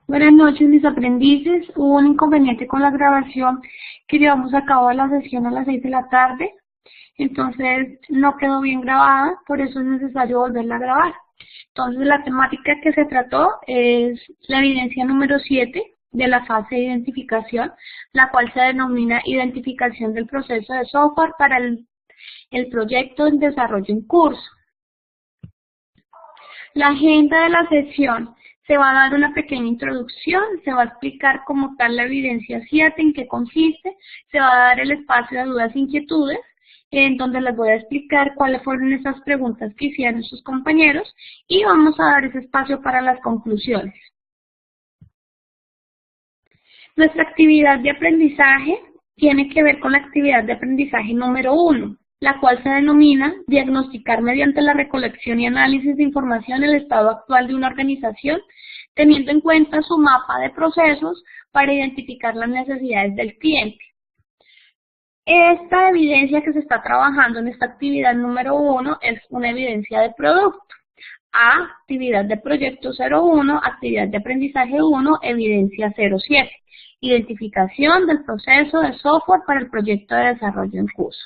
Buenas noches, mis aprendices. Hubo un inconveniente con la grabación que llevamos a cabo la sesión a las 6 de la tarde. Entonces no quedó bien grabada, por eso es necesario volverla a grabar. Entonces la temática que se trató es la evidencia número 7 de la fase de identificación, la cual se denomina identificación del proceso de software para el proyecto en desarrollo en curso. La agenda de la sesión: se va a dar una pequeña introducción, se va a explicar como tal la evidencia 7, en qué consiste, se va a dar el espacio de dudas e inquietudes, en donde les voy a explicar cuáles fueron esas preguntas que hicieron sus compañeros y vamos a dar ese espacio para las conclusiones. Nuestra actividad de aprendizaje tiene que ver con la actividad de aprendizaje número 1, la cual se denomina diagnosticar mediante la recolección y análisis de información el estado actual de una organización, teniendo en cuenta su mapa de procesos para identificar las necesidades del cliente. Esta evidencia que se está trabajando en esta actividad número 1 es una evidencia de producto. Actividad de proyecto 01, actividad de aprendizaje 1, evidencia 07. Identificación del proceso de software para el proyecto de desarrollo en curso.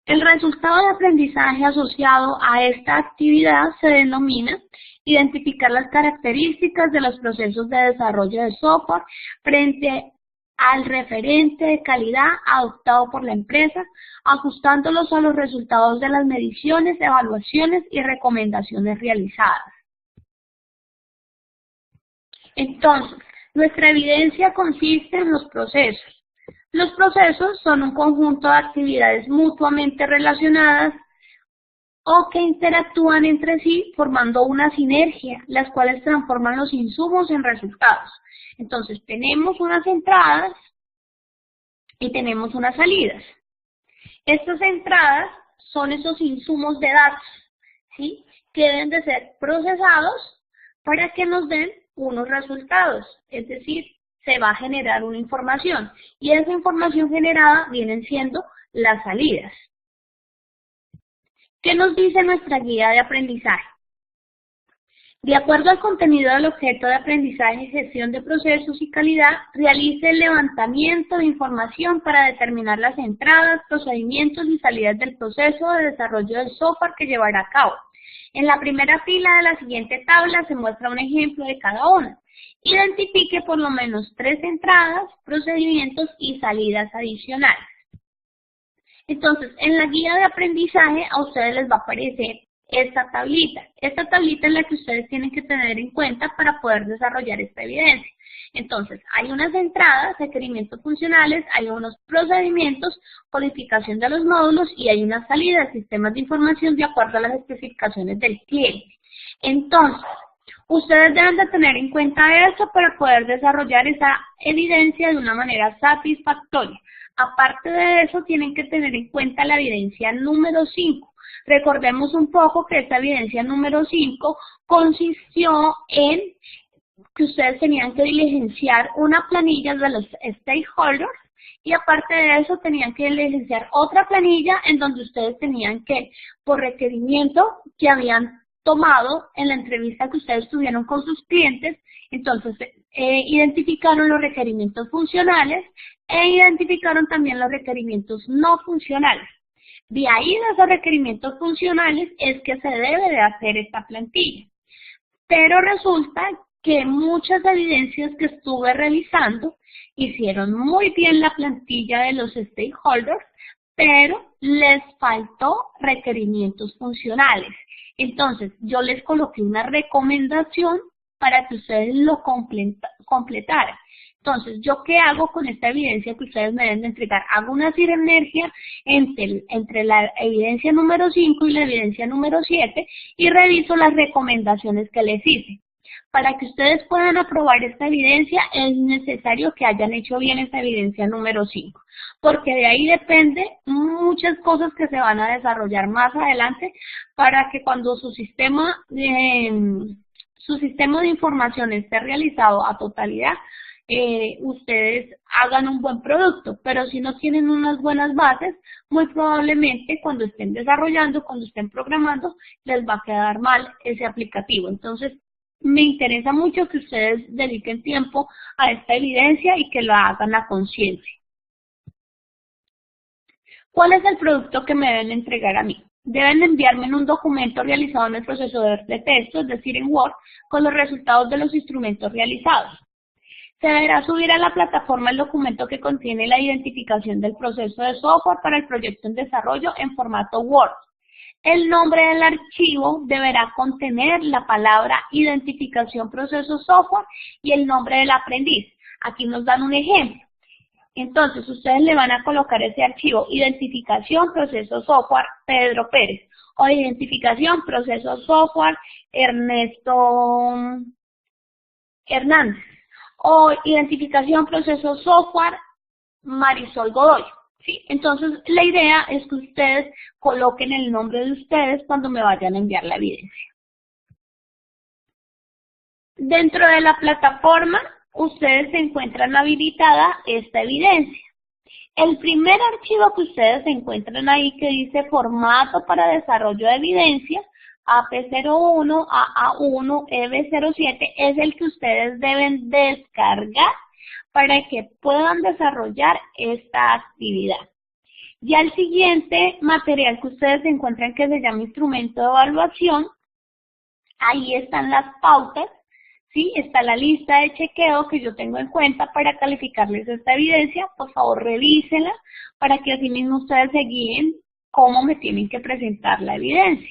El resultado de aprendizaje asociado a esta actividad se denomina identificar las características de los procesos de desarrollo de software frente al referente de calidad adoptado por la empresa, ajustándolos a los resultados de las mediciones, evaluaciones y recomendaciones realizadas. Entonces, nuestra evidencia consiste en los procesos. Los procesos son un conjunto de actividades mutuamente relacionadas o que interactúan entre sí formando una sinergia, las cuales transforman los insumos en resultados. Entonces, tenemos unas entradas y tenemos unas salidas. Estas entradas son esos insumos de datos, ¿sí?, que deben de ser procesados para que nos den unos resultados, es decir, se va a generar una información y esa información generada vienen siendo las salidas. ¿Qué nos dice nuestra guía de aprendizaje? De acuerdo al contenido del objeto de aprendizaje, gestión de procesos y calidad, realice el levantamiento de información para determinar las entradas, procedimientos y salidas del proceso de desarrollo del software que llevará a cabo. En la primera fila de la siguiente tabla se muestra un ejemplo de cada una. Identifique por lo menos 3 entradas, procedimientos y salidas adicionales. Entonces, en la guía de aprendizaje a ustedes les va a aparecer esta tablita. Esta tablita es la que ustedes tienen que tener en cuenta para poder desarrollar esta evidencia. Entonces, hay unas entradas, requerimientos funcionales, hay unos procedimientos, codificación de los módulos y hay unas salidas, sistemas de información de acuerdo a las especificaciones del cliente. Entonces, ustedes deben de tener en cuenta esto para poder desarrollar esa evidencia de una manera satisfactoria. Aparte de eso, tienen que tener en cuenta la evidencia número 5. Recordemos un poco que esta evidencia número 5 consistió en que ustedes tenían que diligenciar una planilla de los stakeholders y aparte de eso tenían que diligenciar otra planilla en donde ustedes tenían que, por requerimiento que habían tomado en la entrevista que ustedes tuvieron con sus clientes, entonces identificaron los requerimientos funcionales e identificaron también los requerimientos no funcionales. De ahí de esos requerimientos funcionales es que se debe de hacer esta plantilla. Pero resulta que muchas evidencias que estuve revisando hicieron muy bien la plantilla de los stakeholders, pero les faltó requerimientos funcionales. Entonces, yo les coloqué una recomendación para que ustedes lo completaran. Entonces, ¿yo qué hago con esta evidencia que ustedes me deben de entregar? Hago una sinergia entre la evidencia número 5 y la evidencia número 7 y reviso las recomendaciones que les hice. Para que ustedes puedan aprobar esta evidencia es necesario que hayan hecho bien esta evidencia número 5, porque de ahí depende muchas cosas que se van a desarrollar más adelante para que cuando su sistema de información esté realizado a totalidad, ustedes hagan un buen producto, pero si no tienen unas buenas bases, muy probablemente cuando estén desarrollando, cuando estén programando, les va a quedar mal ese aplicativo. Entonces, me interesa mucho que ustedes dediquen tiempo a esta evidencia y que lo hagan a conciencia. ¿Cuál es el producto que me deben entregar a mí? Deben enviarme en un documento realizado en el procesador de texto, es decir, en Word, con los resultados de los instrumentos realizados. Se deberá subir a la plataforma el documento que contiene la identificación del proceso de software para el proyecto en desarrollo en formato Word. El nombre del archivo deberá contener la palabra identificación proceso software y el nombre del aprendiz. Aquí nos dan un ejemplo. Entonces, ustedes le van a colocar ese archivo, identificación, proceso software, Pedro Pérez, o identificación, proceso software, Ernesto Hernández, o identificación, proceso software, Marisol Godoy. ¿Sí? Entonces, la idea es que ustedes coloquen el nombre de ustedes cuando me vayan a enviar la evidencia. Dentro de la plataforma, ustedes se encuentran habilitada esta evidencia. El primer archivo que ustedes encuentran ahí que dice formato para desarrollo de evidencia, AP01, AA1, EB07, es el que ustedes deben descargar para que puedan desarrollar esta actividad. Ya el siguiente material que ustedes encuentran que se llama instrumento de evaluación, ahí están las pautas. Sí, está la lista de chequeo que yo tengo en cuenta para calificarles esta evidencia. Por favor, revísenla para que así mismo ustedes se guíen cómo me tienen que presentar la evidencia.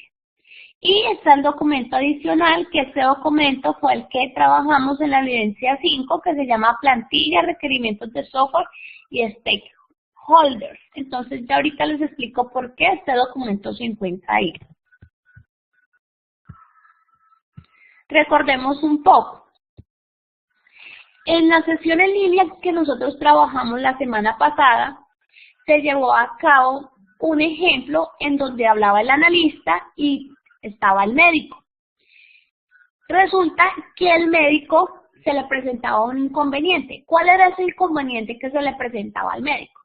Y está el documento adicional, que este documento fue el que trabajamos en la evidencia 5, que se llama plantilla, requerimientos de software y stakeholders. Entonces, ya ahorita les explico por qué este documento se encuentra ahí. Recordemos un poco. En la sesión en línea que nosotros trabajamos la semana pasada, se llevó a cabo un ejemplo en donde hablaba el analista y estaba el médico. Resulta que el médico se le presentaba un inconveniente. ¿Cuál era ese inconveniente que se le presentaba al médico?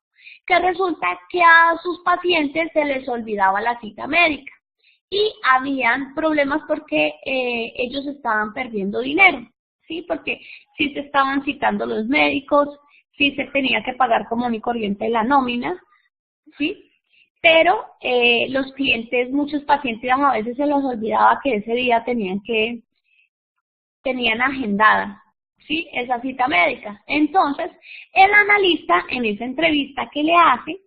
Que resulta que a sus pacientes se les olvidaba la cita médica. Y habían problemas porque ellos estaban perdiendo dinero, ¿sí? Porque sí se estaban citando los médicos, sí se tenía que pagar común y corriente la nómina, ¿sí? Pero los clientes, muchos pacientes a veces se les olvidaba que ese día tenían agendada, ¿sí? Esa cita médica. Entonces, el analista en esa entrevista que le hace,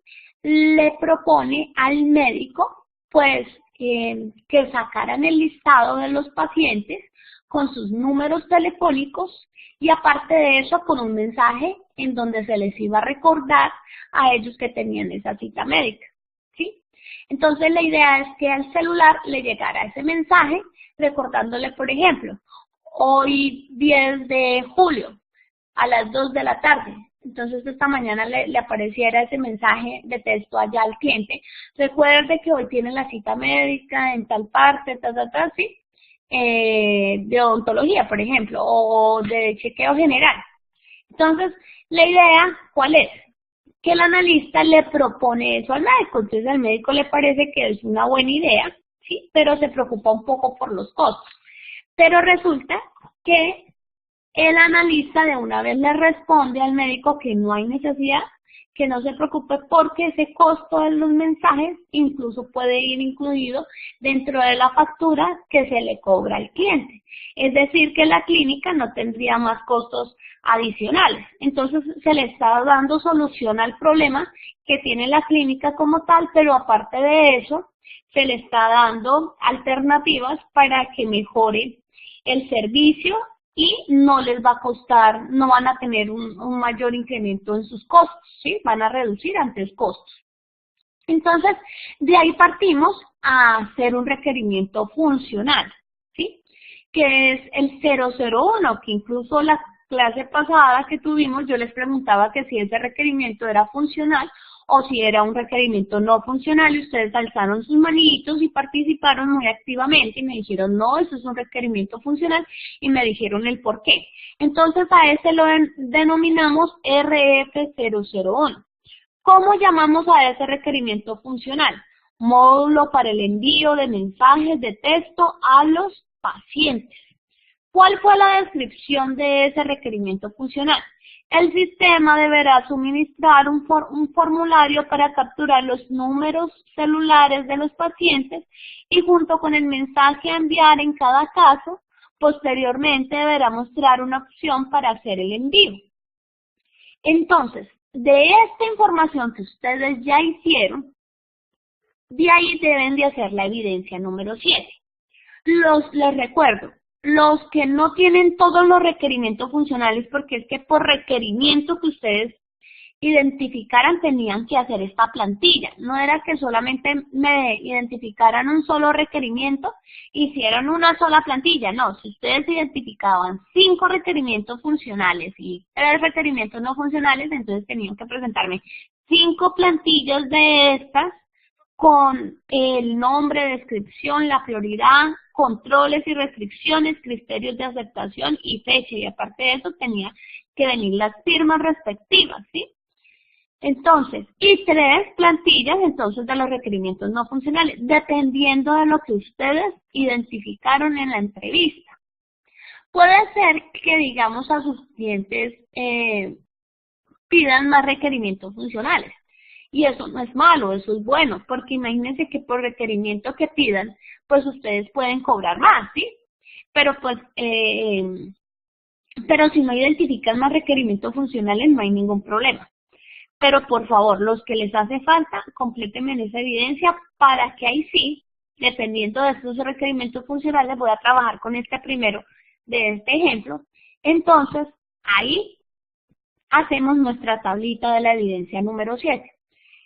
le propone al médico, pues, que sacaran el listado de los pacientes con sus números telefónicos y aparte de eso con un mensaje en donde se les iba a recordar a ellos que tenían esa cita médica, ¿sí? Entonces la idea es que al celular le llegara ese mensaje recordándole, por ejemplo, hoy 10 de julio a las 2 de la tarde. Entonces esta mañana le apareciera ese mensaje de texto allá al cliente. Recuerde que hoy tiene la cita médica en tal parte, ¿sí? De odontología, por ejemplo, o de chequeo general. Entonces, la idea, ¿cuál es? Que el analista le propone eso al médico. Entonces al médico le parece que es una buena idea, ¿sí? Pero se preocupa un poco por los costos. Pero resulta que el analista de una vez le responde al médico que no hay necesidad, que no se preocupe porque ese costo de los mensajes incluso puede ir incluido dentro de la factura que se le cobra al cliente. Es decir, que la clínica no tendría más costos adicionales. Entonces se le está dando solución al problema que tiene la clínica como tal, pero aparte de eso, se le está dando alternativas para que mejore el servicio y no les va a costar, no van a tener un mayor incremento en sus costos, ¿sí? Van a reducir antes costos. Entonces, de ahí partimos a hacer un requerimiento funcional, ¿sí? Que es el 001, que incluso la clase pasada que tuvimos yo les preguntaba que si ese requerimiento era funcional o si era un requerimiento no funcional y ustedes alzaron sus manitos y participaron muy activamente y me dijeron no, eso es un requerimiento funcional y me dijeron el por qué. Entonces a ese lo denominamos RF001. ¿Cómo llamamos a ese requerimiento funcional? Módulo para el envío de mensajes de texto a los pacientes. ¿Cuál fue la descripción de ese requerimiento funcional? El sistema deberá suministrar un formulario para capturar los números celulares de los pacientes y junto con el mensaje a enviar en cada caso, posteriormente deberá mostrar una opción para hacer el envío. Entonces, de esta información que ustedes ya hicieron, de ahí deben de hacer la evidencia número 7. Les recuerdo, los que no tienen todos los requerimientos funcionales, porque es que por requerimiento que ustedes identificaran tenían que hacer esta plantilla. No era que solamente me identificaran un solo requerimiento, hicieran una sola plantilla. No, si ustedes identificaban 5 requerimientos funcionales y 3 requerimientos no funcionales, entonces tenían que presentarme 5 plantillas de estas con el nombre, descripción, la prioridad, controles y restricciones, criterios de aceptación y fecha. Y aparte de eso tenía que venir las firmas respectivas, ¿sí? Entonces, y 3 plantillas entonces de los requerimientos no funcionales, dependiendo de lo que ustedes identificaron en la entrevista. Puede ser que, digamos, a sus clientes pidan más requerimientos funcionales. Y eso no es malo, eso es bueno, porque imagínense que por requerimiento que pidan, pues ustedes pueden cobrar más, ¿sí? Pero pues, pero si no identifican más requerimientos funcionales, no hay ningún problema. Pero por favor, los que les hace falta, complétenme esa evidencia para que ahí sí, dependiendo de estos requerimientos funcionales, voy a trabajar con este primero de este ejemplo. Entonces, ahí hacemos nuestra tablita de la evidencia número 7.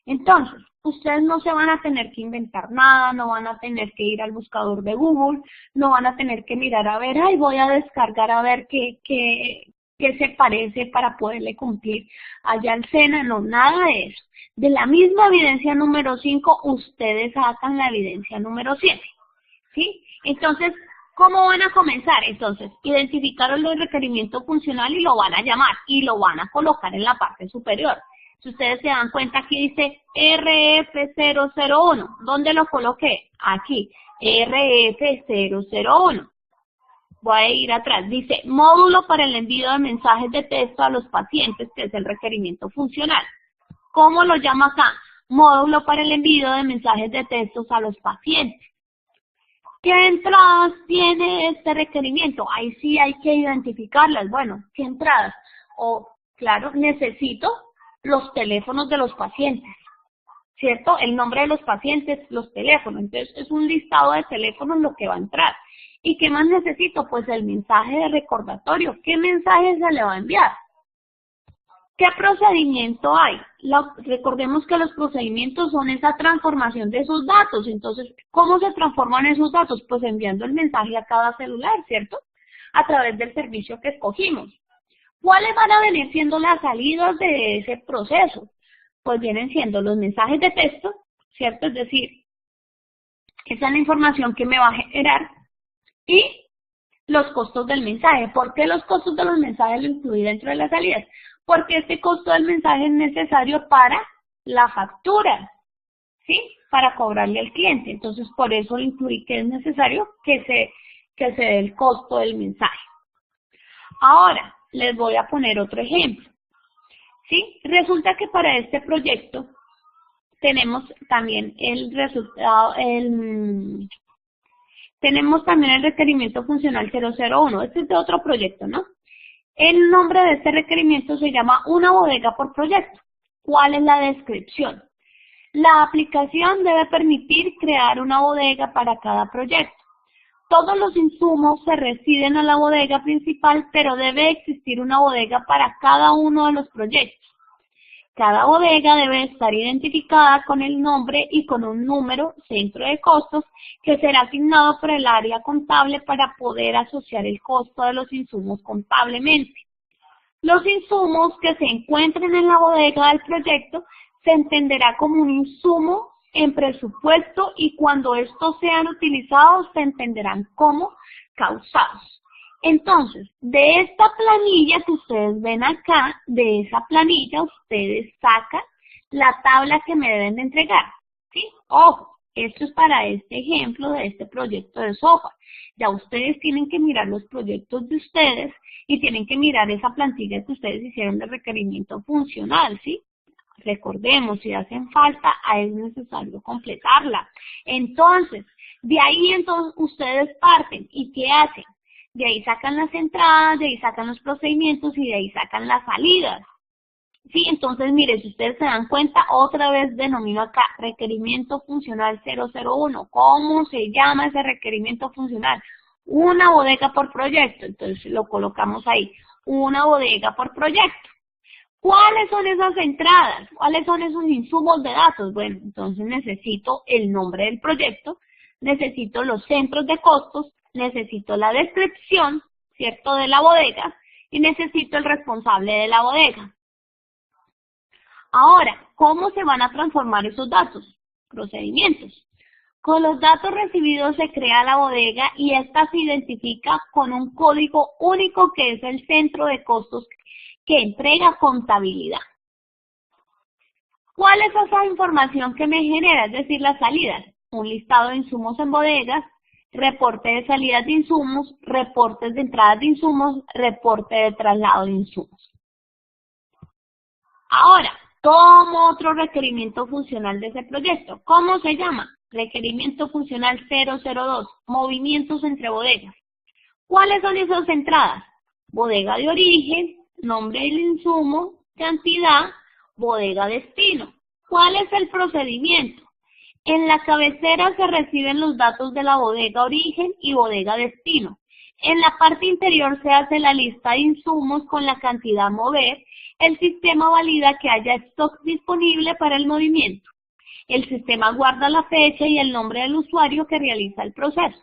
Entonces, ustedes no se van a tener que inventar nada, no van a tener que ir al buscador de Google, no van a tener que mirar a ver, ay, voy a descargar a ver qué se parece para poderle cumplir allá al SENA, no, nada de eso. De la misma evidencia número 5, ustedes sacan la evidencia número 7, ¿sí? Entonces, ¿cómo van a comenzar? Entonces, identificaron el requerimiento funcional y lo van a llamar y lo van a colocar en la parte superior. Si ustedes se dan cuenta, aquí dice RF001. ¿Dónde lo coloqué? Aquí, RF001. Voy a ir atrás. Dice módulo para el envío de mensajes de texto a los pacientes, que es el requerimiento funcional. ¿Cómo lo llamo acá? Módulo para el envío de mensajes de textos a los pacientes. ¿Qué entradas tiene este requerimiento? Ahí sí hay que identificarlas. Bueno, ¿qué entradas? Claro, necesito los teléfonos de los pacientes, ¿cierto? El nombre de los pacientes, los teléfonos. Entonces, es un listado de teléfonos lo que va a entrar. ¿Y qué más necesito? Pues el mensaje de recordatorio. ¿Qué mensaje se le va a enviar? ¿Qué procedimiento hay? Recordemos que los procedimientos son esa transformación de esos datos. Entonces, ¿cómo se transforman esos datos? Pues enviando el mensaje a cada celular, ¿cierto? A través del servicio que escogimos. ¿Cuáles van a venir siendo las salidas de ese proceso? Pues vienen siendo los mensajes de texto, ¿cierto? Es decir, esa es la información que me va a generar y los costos del mensaje. ¿Por qué los costos de los mensajes lo incluí dentro de las salidas? Porque este costo del mensaje es necesario para la factura, ¿sí? Para cobrarle al cliente. Entonces, por eso lo incluí que es necesario que se dé el costo del mensaje. Ahora, les voy a poner otro ejemplo, ¿sí? Resulta que para este proyecto tenemos también el resultado, tenemos también el requerimiento funcional 001. Este es de otro proyecto, ¿no? El nombre de este requerimiento se llama una bodega por proyecto. ¿Cuál es la descripción? La aplicación debe permitir crear una bodega para cada proyecto. Todos los insumos se residen a la bodega principal, pero debe existir una bodega para cada uno de los proyectos. Cada bodega debe estar identificada con el nombre y con un número, centro de costos, que será asignado por el área contable para poder asociar el costo de los insumos contablemente. Los insumos que se encuentren en la bodega del proyecto se entenderá como un insumo en presupuesto y cuando estos sean utilizados se entenderán como causados. Entonces, de esta planilla que ustedes ven acá, de esa planilla ustedes sacan la tabla que me deben de entregar, ¿sí? Ojo, Esto es para este ejemplo de este proyecto de software. Ya ustedes tienen que mirar los proyectos de ustedes y tienen que mirar esa plantilla que ustedes hicieron de requerimiento funcional, ¿sí? Recordemos, si hacen falta, es necesario completarla. Entonces, de ahí entonces ustedes parten. ¿Y qué hacen? De ahí sacan las entradas, de ahí sacan los procedimientos y de ahí sacan las salidas. Sí, entonces, mire, si ustedes se dan cuenta, otra vez denomino acá requerimiento funcional 001. ¿Cómo se llama ese requerimiento funcional? Una bodega por proyecto. Entonces, lo colocamos ahí. Una bodega por proyecto. ¿Cuáles son esas entradas? ¿Cuáles son esos insumos de datos? Bueno, entonces necesito el nombre del proyecto, necesito los centros de costos, necesito la descripción, ¿cierto?, de la bodega y necesito el responsable de la bodega. Ahora, ¿cómo se van a transformar esos datos? Procedimientos. Con los datos recibidos se crea la bodega y esta se identifica con un código único que es el centro de costos que entrega contabilidad. ¿Cuál es esa información que me genera? Es decir, las salidas. Un listado de insumos en bodegas, reporte de salidas de insumos, reportes de entradas de insumos, reporte de traslado de insumos. Ahora, tomo otro requerimiento funcional de ese proyecto. ¿Cómo se llama? Requerimiento funcional 002, movimientos entre bodegas. ¿Cuáles son esas entradas? Bodega de origen, nombre del insumo, cantidad, bodega destino. ¿Cuál es el procedimiento? En la cabecera se reciben los datos de la bodega origen y bodega destino. En la parte inferior se hace la lista de insumos con la cantidad a mover. El sistema valida que haya stock disponible para el movimiento. El sistema guarda la fecha y el nombre del usuario que realiza el proceso.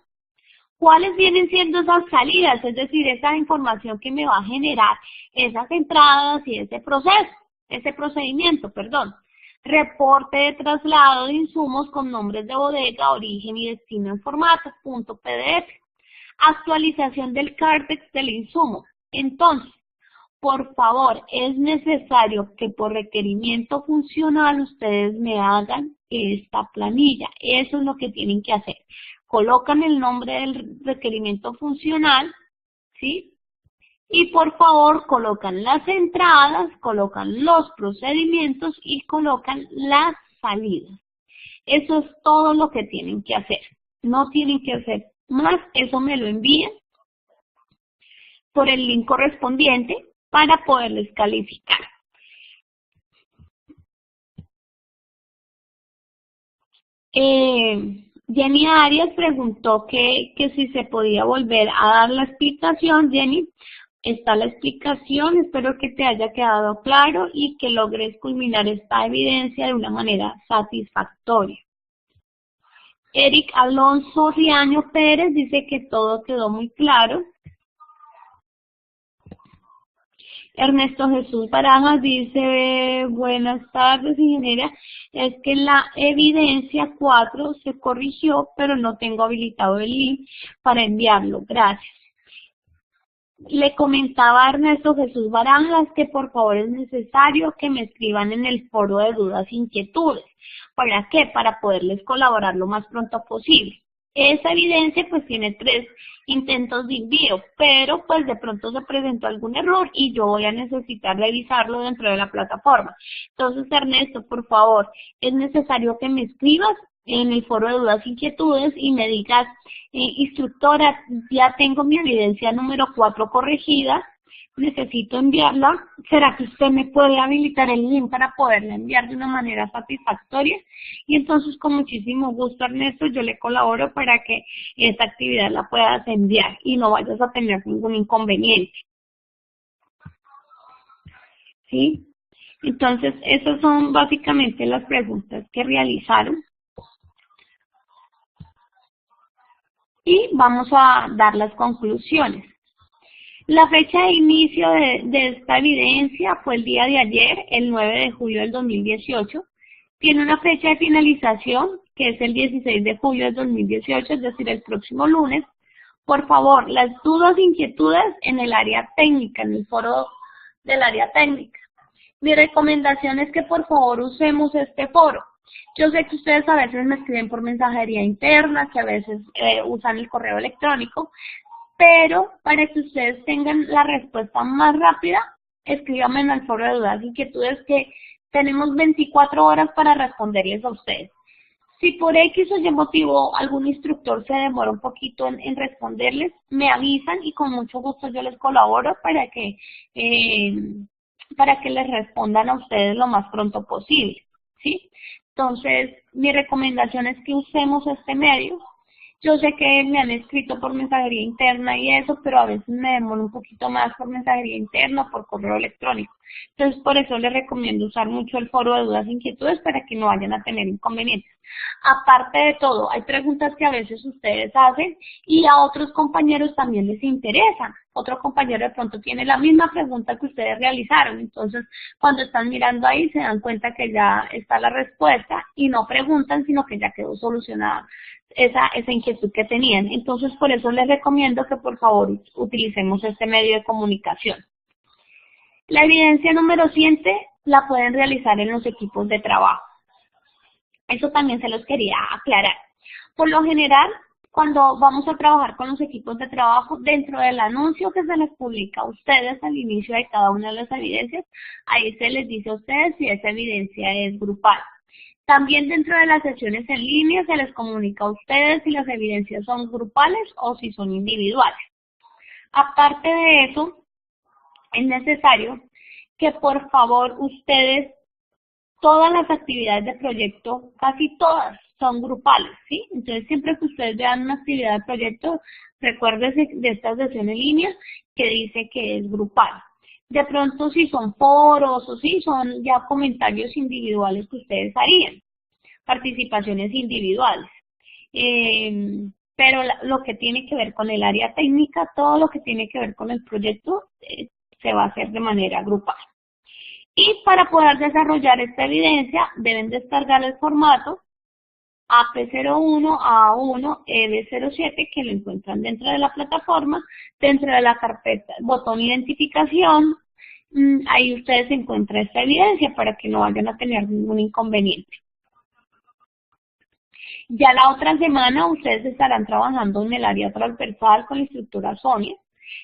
¿Cuáles vienen siendo esas salidas? Es decir, esa información que me va a generar esas entradas y ese procedimiento. Reporte de traslado de insumos con nombres de bodega, origen y destino en formato .pdf. Actualización del CARTEX del insumo. Entonces, por favor, es necesario que por requerimiento funcional ustedes me hagan esta planilla. Eso es lo que tienen que hacer. Colocan el nombre del requerimiento funcional, ¿sí? Y por favor colocan las entradas, colocan los procedimientos y colocan las salidas. Eso es todo lo que tienen que hacer. No tienen que hacer más, eso me lo envían por el link correspondiente para poderles calificar. Jenny Arias preguntó que si se podía volver a dar la explicación. Jenny, está la explicación, espero que te haya quedado claro y que logres culminar esta evidencia de una manera satisfactoria. Eric Alonso Riaño Pérez dice que todo quedó muy claro. Ernesto Jesús Barajas dice, buenas tardes, ingeniera, es que la evidencia 4 se corrigió, pero no tengo habilitado el link para enviarlo. Gracias. Le comentaba a Ernesto Jesús Barajas que por favor es necesario que me escriban en el foro de dudas e inquietudes. ¿Para qué? Para poderles colaborar lo más pronto posible. Esa evidencia pues tiene 3 intentos de envío, pero pues de pronto se presentó algún error y yo voy a necesitar revisarlo dentro de la plataforma. Entonces, Ernesto, por favor, es necesario que me escribas en el foro de dudas e inquietudes y me digas, instructora, ya tengo mi evidencia número 4 corregida, necesito enviarla. ¿Será que usted me puede habilitar el link para poderla enviar de una manera satisfactoria? Y entonces, con muchísimo gusto, Ernesto, yo le colaboro para que esta actividad la puedas enviar y no vayas a tener ningún inconveniente. ¿Sí? Entonces, esas son básicamente las preguntas que realizaron. Y vamos a dar las conclusiones. La fecha de inicio de esta evidencia fue el día de ayer, el 9 de julio del 2018. Tiene una fecha de finalización, que es el 16 de julio del 2018, es decir, el próximo lunes. Por favor, las dudas e inquietudes en el área técnica, en el foro del área técnica. Mi recomendación es que por favor usemos este foro. Yo sé que ustedes a veces me escriben por mensajería interna, que a veces usan el correo electrónico, pero para que ustedes tengan la respuesta más rápida, escríbanme en el foro de dudas e inquietudes que tenemos 24 horas para responderles a ustedes. Si por X o Y motivo algún instructor se demora un poquito en responderles, me avisan y con mucho gusto yo les colaboro para que les respondan a ustedes lo más pronto posible, ¿sí? Entonces, mi recomendación es que usemos este medio. Yo sé que me han escrito por mensajería interna y eso, pero a veces me demoro un poquito más por mensajería interna o por correo electrónico. Entonces, por eso les recomiendo usar mucho el foro de dudas e inquietudes para que no vayan a tener inconvenientes. Aparte de todo, hay preguntas que a veces ustedes hacen y a otros compañeros también les interesan. Otro compañero de pronto tiene la misma pregunta que ustedes realizaron. Entonces, cuando están mirando ahí, se dan cuenta que ya está la respuesta y no preguntan, sino que ya quedó solucionada esa inquietud que tenían. Entonces, por eso les recomiendo que por favor utilicemos este medio de comunicación. La evidencia número 7 la pueden realizar en los equipos de trabajo. Eso también se los quería aclarar. Por lo general, cuando vamos a trabajar con los equipos de trabajo, dentro del anuncio que se les publica a ustedes al inicio de cada una de las evidencias, ahí se les dice a ustedes si esa evidencia es grupal. También dentro de las sesiones en línea se les comunica a ustedes si las evidencias son grupales o si son individuales. Aparte de eso, es necesario que por favor ustedes, todas las actividades de proyecto, casi todas son grupales, ¿sí? Entonces siempre que ustedes vean una actividad de proyecto, recuérdense de esta sesión en línea que dice que es grupal. De pronto si son foros o si son ya comentarios individuales que ustedes harían, participaciones individuales. Pero lo que tiene que ver con el área técnica, todo lo que tiene que ver con el proyecto, se va a hacer de manera grupal. Y para poder desarrollar esta evidencia, deben descargar el formato AP01, A1, EB07, que lo encuentran dentro de la plataforma, dentro de la carpeta, botón identificación, ahí ustedes encuentran esta evidencia para que no vayan a tener ningún inconveniente. Ya la otra semana ustedes estarán trabajando en el área transversal con la instructora Sonia.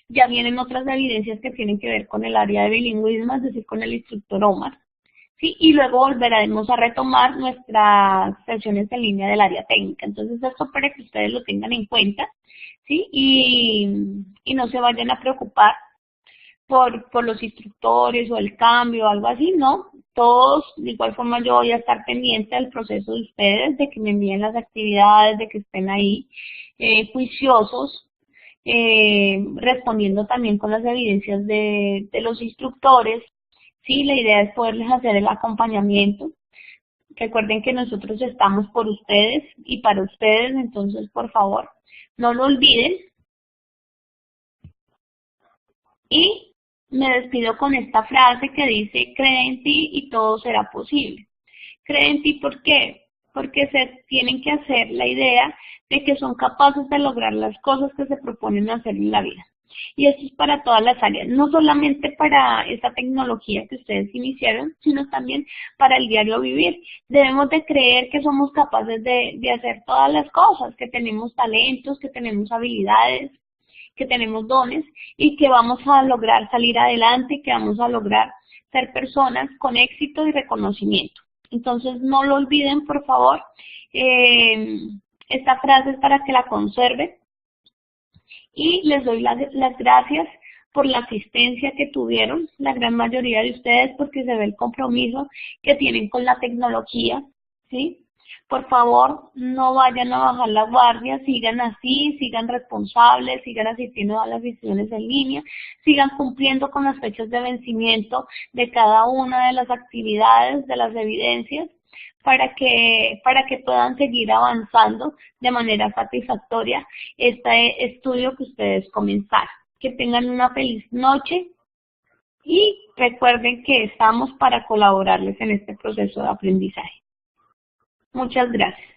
Ya vienen otras evidencias que tienen que ver con el área de bilingüismo, es decir, con el instructor Omar. ¿Sí? Y luego volveremos a retomar nuestras sesiones en línea del área técnica. Entonces, esto para que ustedes lo tengan en cuenta, ¿sí? Y no se vayan a preocupar por los instructores o el cambio o algo así, ¿no? Todos, de igual forma yo voy a estar pendiente del proceso de ustedes, de que me envíen las actividades, de que estén ahí juiciosos, respondiendo también con las evidencias de los instructores. Sí, la idea es poderles hacer el acompañamiento. Recuerden que nosotros estamos por ustedes y para ustedes, entonces por favor, no lo olviden. Y me despido con esta frase que dice, cree en ti y todo será posible. Cree en ti, ¿por qué? Porque se tienen que hacer la idea de que son capaces de lograr las cosas que se proponen hacer en la vida. Y esto es para todas las áreas, no solamente para esta tecnología que ustedes iniciaron, sino también para el diario vivir. Debemos de creer que somos capaces de hacer todas las cosas, que tenemos talentos, que tenemos habilidades, que tenemos dones y que vamos a lograr salir adelante, que vamos a lograr ser personas con éxito y reconocimiento. Entonces no lo olviden, por favor. Esta frase es para que la conserven. Y les doy las gracias por la asistencia que tuvieron, la gran mayoría de ustedes, porque se ve el compromiso que tienen con la tecnología, ¿sí? Por favor, no vayan a bajar la guardia, sigan así, sigan responsables, sigan asistiendo a las sesiones en línea, sigan cumpliendo con las fechas de vencimiento de cada una de las actividades, de las evidencias, para que puedan seguir avanzando de manera satisfactoria este estudio que ustedes comenzaron. Que tengan una feliz noche y recuerden que estamos para colaborarles en este proceso de aprendizaje. Muchas gracias.